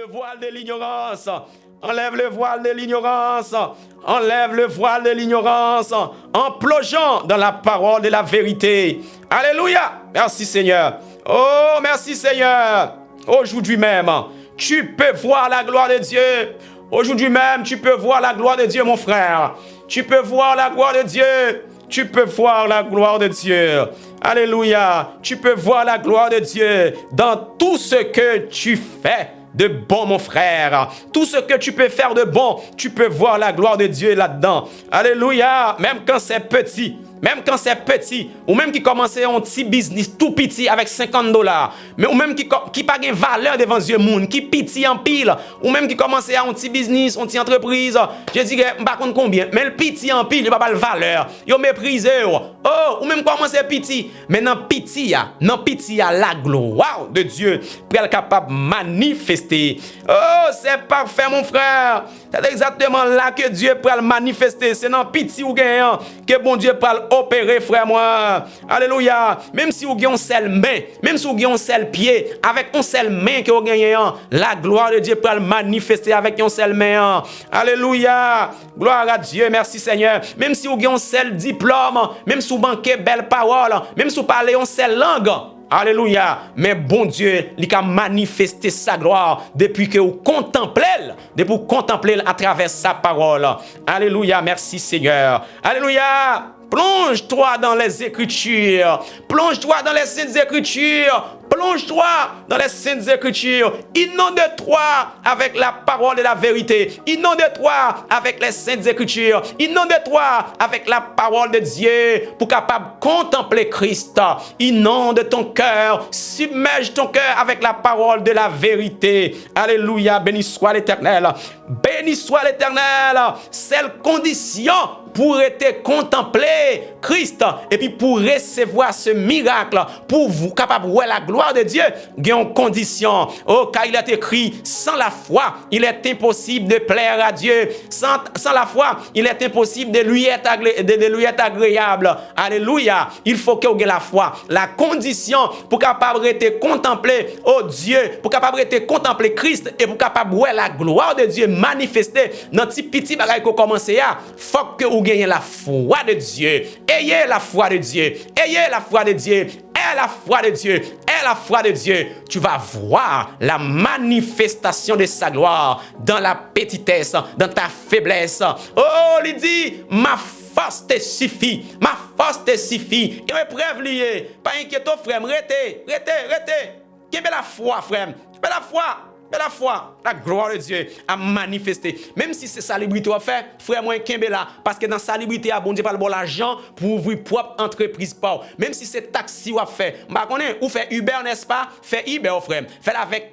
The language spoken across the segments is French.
le voile de l'ignorance. Enlève le voile de l'ignorance. Enlève le voile de l'ignorance en plongeant dans la parole de la vérité. Alléluia. Merci Seigneur. Oh, merci Seigneur. Aujourd'hui même, tu peux voir la gloire de Dieu. Aujourd'hui même, tu peux voir la gloire de Dieu, mon frère. Tu peux voir la gloire de Dieu. Tu peux voir la gloire de Dieu. Alléluia. Tu peux voir la gloire de Dieu dans tout ce que tu fais de bon, mon frère. Tout ce que tu peux faire de bon, tu peux voir la gloire de Dieu là-dedans. Alléluia. Même quand c'est petit. Même quand c'est petit, ou même qui commençait un petit business tout petit avec $50, mais ou même qui pas de valeur devant Dieu monde, qui petit en pile, ou même qui commençait à un petit business, une petite entreprise, je dirais pas combien, mais le petit en pile, il pas de valeur, il méprisé. Oh, ou même commencer petit, mais dans petit la gloire de Dieu pour être capable de manifester. Oh, c'est parfait mon frère. C'est exactement là que Dieu peut le manifester. C'est dans petit ou gagnant que bon Dieu peut opérer, frère moi. Alléluia. Même si vous avez un seul main, même si vous avez un seul pied, avec un seul main que vous gagnez, la gloire de Dieu peut le manifester avec un seul main. Alléluia. Gloire à Dieu. Merci Seigneur. Même si vous avez un seul diplôme, même si vous manquez belle parole, même si vous parlez une seule langue. Alléluia. Mais bon Dieu, il a manifesté sa gloire depuis que vous contemplez, à travers sa parole. Alléluia. Merci Seigneur. Alléluia. Plonge-toi dans les Écritures. Plonge-toi dans les Saintes Écritures. Plonge-toi dans les Saintes Écritures. Inonde-toi avec la parole de la vérité. Inonde-toi avec les Saintes Écritures. Inonde-toi avec la parole de Dieu pour capable contempler Christ. Inonde ton cœur. Submerge ton cœur avec la parole de la vérité. Alléluia. Béni soit l'Éternel. Béni soit l'Éternel. C'est la condition pour être contemplé Christ et puis pour recevoir ce miracle, pour vous capable de voir la gloire de Dieu, il y a une condition. Oh, car il est écrit, sans la foi, il est impossible de plaire à Dieu. Sans la foi, il est impossible de lui être agréable. Alléluia. Il faut que vous ayez la foi. La condition pour capable de contempler, oh Dieu, pour capable de contempler Christ et pour capable de voir la gloire de Dieu manifester dans petit bagage qu'on commence à, faut que vous gagnez la foi de Dieu. Ayez la foi de Dieu. Ayez la foi de Dieu. Aie la foi de Dieu. Aie la foi de Dieu. Tu vas voir la manifestation de sa gloire dans la petitesse, dans ta faiblesse. Oh, il dit, ma force te suffit. Ma force te suffit. Et me prévenir. Pas inquiéto, frère. Rete. Qui la foi, frère. La foi. La foi, la gloire de Dieu a manifesté. Même si c'est salubrité à faire, frère, moi, là, parce que dans salubrité, bon Dieu parle bon l'argent pour ouvrir propre entreprise. Même si c'est taxi ou à faire, ou fait Uber, n'est-ce pas? Fait Uber, frère. Fais-le avec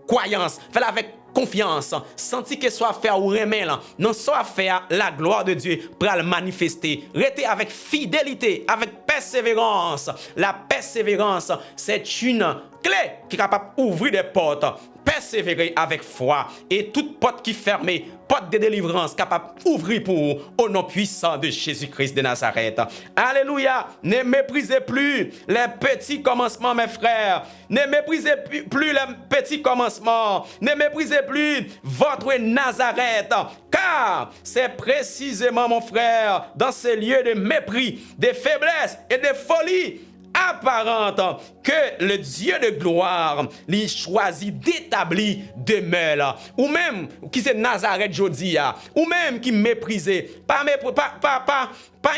croyance, fais-le avec confiance. Senti que soit fait ou remet là. Non, soit faire la gloire de Dieu pour le manifester. Restez avec fidélité, avec persévérance. La persévérance, c'est une clé qui est capable d'ouvrir des portes. Persévérer avec foi et toute porte qui est fermée, porte de délivrance capable d'ouvrir pour vous au nom puissant de Jésus-Christ de Nazareth. Alléluia. Ne méprisez plus les petits commencements, mes frères. Ne méprisez plus les petits commencements. Ne méprisez plus votre Nazareth. Car c'est précisément, mon frère, dans ces lieux de mépris, de faiblesse et de folie apparente que le Dieu de gloire lui choisit d'établir demeure, ou même qui c'est Nazareth Jodia, ou même qui méprisait, pas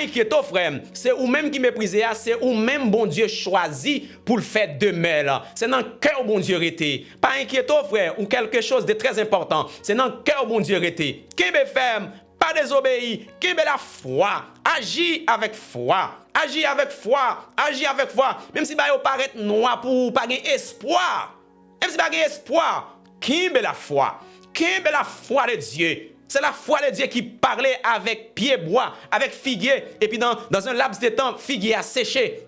inquiéto frère, c'est ou même qui méprisait, c'est ou même bon Dieu choisi pour le faire demeure. C'est dans le cœur bon Dieu était. Pas inquiéto frère, ou quelque chose de très important, c'est dans le cœur bon Dieu était. Qui me ferme, pas désobéir, qui me la foi, agis avec foi. Agis avec foi, agis avec foi. Même si vous paraît noir pour pas gagner espoir. Même si vous gagner espoir, qui est la foi? Qui est la foi de Dieu? C'est la foi de Dieu qui parlait avec pied bois, avec figuier. Et puis dans un laps de temps, figuier a séché.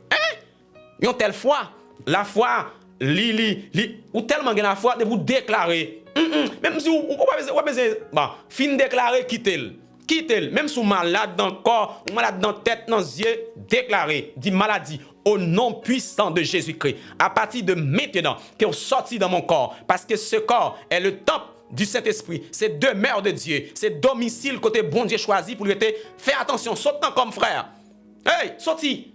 Une telle foi, la foi, ou tellement de la foi de vous déclarer. Même si vous pas besoin, fin déclarer, quittez-le. quitte, même si malade dans le corps, ou malade dans la tête, dans les yeux, déclaré, dit maladie, au nom puissant de Jésus-Christ, à partir de maintenant, qui est sorti dans mon corps, parce que ce corps est le temple du Saint-Esprit, c'est demeure de Dieu, c'est domicile côté bon Dieu choisi pour lui être. Fais attention, saute comme frère. Hey, sorti.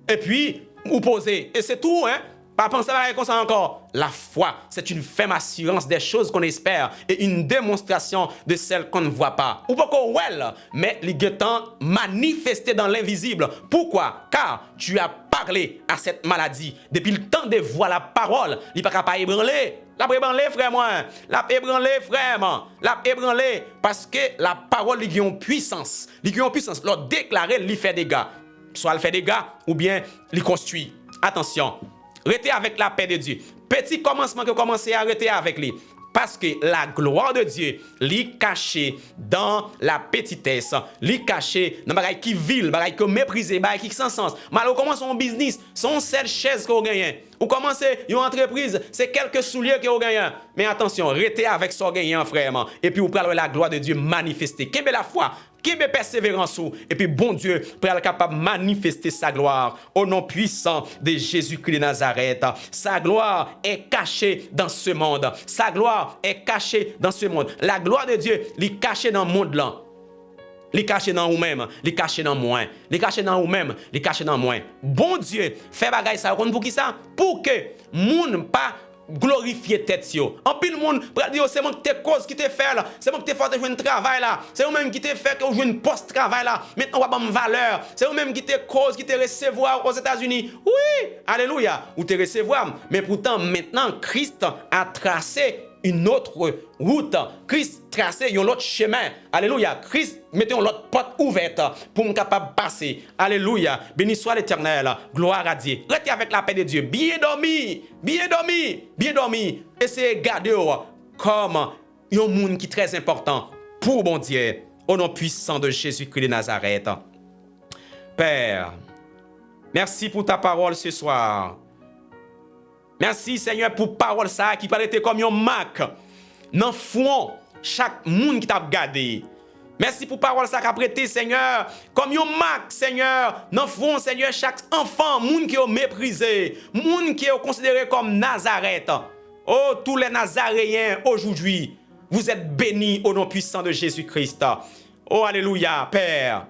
Et puis, vous posez. Et c'est tout, hein? Pas penser à comme ça encore. La foi, c'est une ferme assurance des choses qu'on espère et une démonstration de celles qu'on ne voit pas. Ou pas qu'on voit, mais les guettants manifestés dans l'invisible. Pourquoi? Car tu as parlé à cette maladie. Depuis le temps de voir la parole, il n'est pas ébranler. La ébranler, frère, moi. La ébranler, frère, moi. La ébranler. Parce que la parole, il y a une puissance. Il y a une puissance. Leur déclarer, il fait des dégâts. Soit il fait des dégâts, ou bien il construit. Attention. Restez avec la paix de Dieu. Petit commencement que commencez à arrêter avec lui. Parce que la gloire de Dieu, l'est cachée dans la petitesse, l'est cachée dans les choses qui vilent, les choses qui méprisent, les choses qui sans sens. Malheureusement, commence son business, son seule chaise que vous gagnez. Ou commencez une entreprise, c'est quelques souliers que vous gagnez. Mais attention, restez avec son gagnant, frère. Et puis vous prenez la gloire de Dieu manifester. Qu'est-ce que la foi? Qui est persévérance et puis bon Dieu pour être capable de manifester sa gloire au nom puissant de Jésus-Christ de Nazareth. Sa gloire est cachée dans ce monde. Sa gloire est cachée dans ce monde. La gloire de Dieu est cachée dans le monde là. Les cacher dans vous-même, les cacher dans moi, les cacher dans vous-même, les cacher dans moi. Bon Dieu, fait bagaille ça pour qui ça? Pour que moun pas glorifier tête yo. En pile monde dire c'est moi qui te cause qui te fait là, c'est moi qui te fait jouer un travail là, c'est vous même qui te fait que jouer une poste travail là. Maintenant on va me valeur, c'est vous même qui te cause qui te recevoir aux États-Unis. Oui, alléluia, ou te recevoir, mais pourtant maintenant Christ a tracé une autre route. Christ tracé un autre chemin. Alléluia. Christ mettait une autre porte ouverte pour me capable de passer. Alléluia. Béni soit l'Éternel. Gloire à Dieu. Restez avec la paix de Dieu. Bien dormi. Bien dormi. Bien dormi. Essayez de garder comme un monde qui est très important pour bon Dieu. Au nom puissant de Jésus-Christ de Nazareth. Père, merci pour ta parole ce soir. Merci Seigneur pour parole ça qui peut être comme un marque dans fond chaque monde qui t'a regardé. Merci pour parole ça qui a prêté Seigneur comme un marque Seigneur dans fond Seigneur chaque enfant monde qui est méprisé, monde qui est considéré comme Nazareth. Oh tous les Nazaréens aujourd'hui, vous êtes bénis au nom puissant de Jésus-Christ. Oh alléluia Père.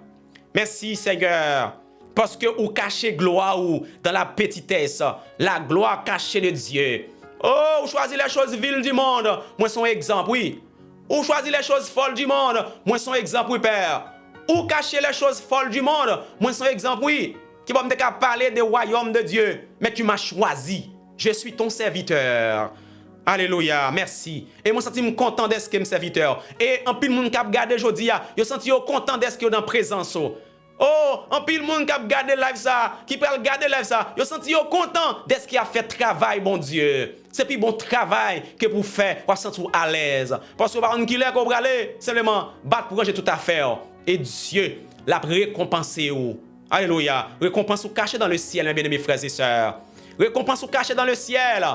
Merci Seigneur. Parce que vous cachez gloire ou dans la petitesse, la gloire cachée de Dieu. Oh, vous choisissez les choses viles du monde, moi son exemple, oui. Vous choisissez les choses folles du monde, moi son exemple, oui, Père. Vous cachez les choses folles du monde, moi son exemple, oui. Qui va me parler du royaume de Dieu, mais tu m'as choisi. Je suis ton serviteur. Alléluia, merci. Et moi, je me sens content d'être mon serviteur. Et en pile, monde qui a regardé aujourd'hui, je sens content d'être dans la présence. Oh, en pile monde qui a regardé live ça, qui peut regarder live ça, yo senti yo content de ce qui a fait travail bon Dieu. C'est puis bon travail que pour faire, pour sentir à l'aise. Parce que par exemple qui l'a qu'on aller simplement battre pour ranger tout à faire et Dieu l'a récompensé ou. Alléluia. Récompense ou cachée dans le ciel, mes bien-aimés frères et sœurs. Récompense ou cachée dans le ciel.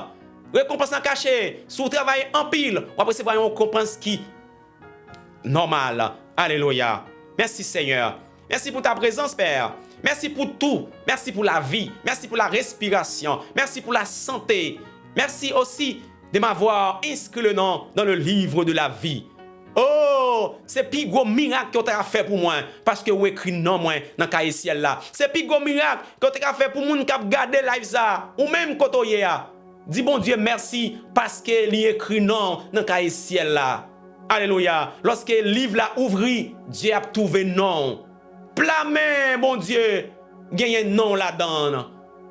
Récompense en cachée. Si vous travaillez en pile, on va recevoir une récompense qui normale. Alléluia. Merci Seigneur. Merci pour ta présence, Père. Merci pour tout. Merci pour la vie. Merci pour la respiration. Merci pour la santé. Merci aussi de m'avoir inscrit le nom dans le livre de la vie. Oh, c'est plus gros miracle que tu as fait pour moi. Parce que vous écrit non moi dans le ciel là. C'est plus gros miracle que tu as fait pour moun qui a gardé live ça. Ou même quand tu as. Dis bon Dieu merci parce que il écrit non dans le ciel là. Alléluia. Lorsque le livre l'a ouvert, Dieu a trouvé non. Plamé, bon Dieu, gagne non là-dedans.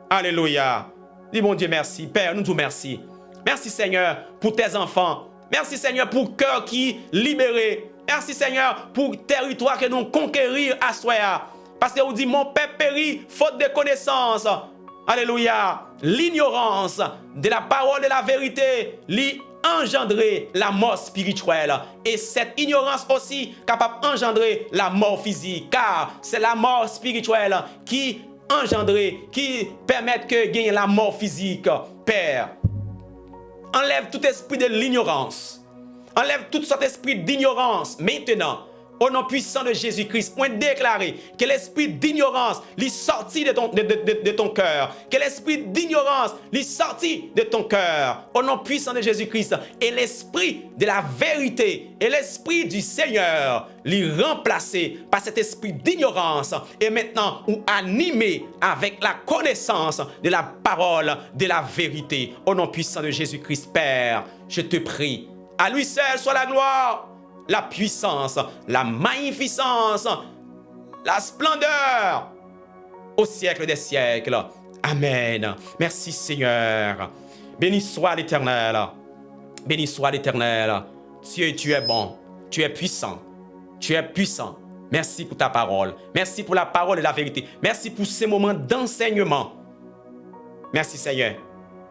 Alléluia. Dis bon Dieu merci. Père, nous te merci. Merci Seigneur pour tes enfants. Merci Seigneur pour cœur qui libéré. Merci Seigneur pour territoire que nous conquérir à soi. Parce que vous dit mon peuple périt faute de connaissance. Alléluia. L'ignorance de la parole de la vérité engendrer la mort spirituelle. Et cette ignorance aussi capable d'engendrer la mort physique. Car c'est la mort spirituelle qui engendre, qui permet que gagne la mort physique. Père, enlève tout esprit de l'ignorance. Enlève tout cet esprit d'ignorance maintenant. au nom puissant de Jésus-Christ, on déclarer que l'esprit d'ignorance lui sorti de ton cœur, que l'esprit d'ignorance lui sorti de ton cœur, au nom puissant de Jésus-Christ, et l'esprit de la vérité et l'esprit du Seigneur lui remplacé par cet esprit d'ignorance et maintenant ou animé avec la connaissance de la parole de la vérité. Au nom puissant de Jésus-Christ, Père, je te prie, à lui seul soit la gloire, la puissance, la magnificence, la splendeur au siècle des siècles. Amen. Merci Seigneur. Béni soit l'Éternel. Béni soit l'Éternel. Dieu, tu es bon. Tu es puissant. Tu es puissant. Merci pour ta parole. Merci pour la parole et la vérité. Merci pour ces moments d'enseignement. Merci Seigneur.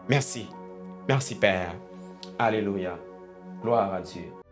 Merci. Merci Père. Alléluia. Gloire à Dieu.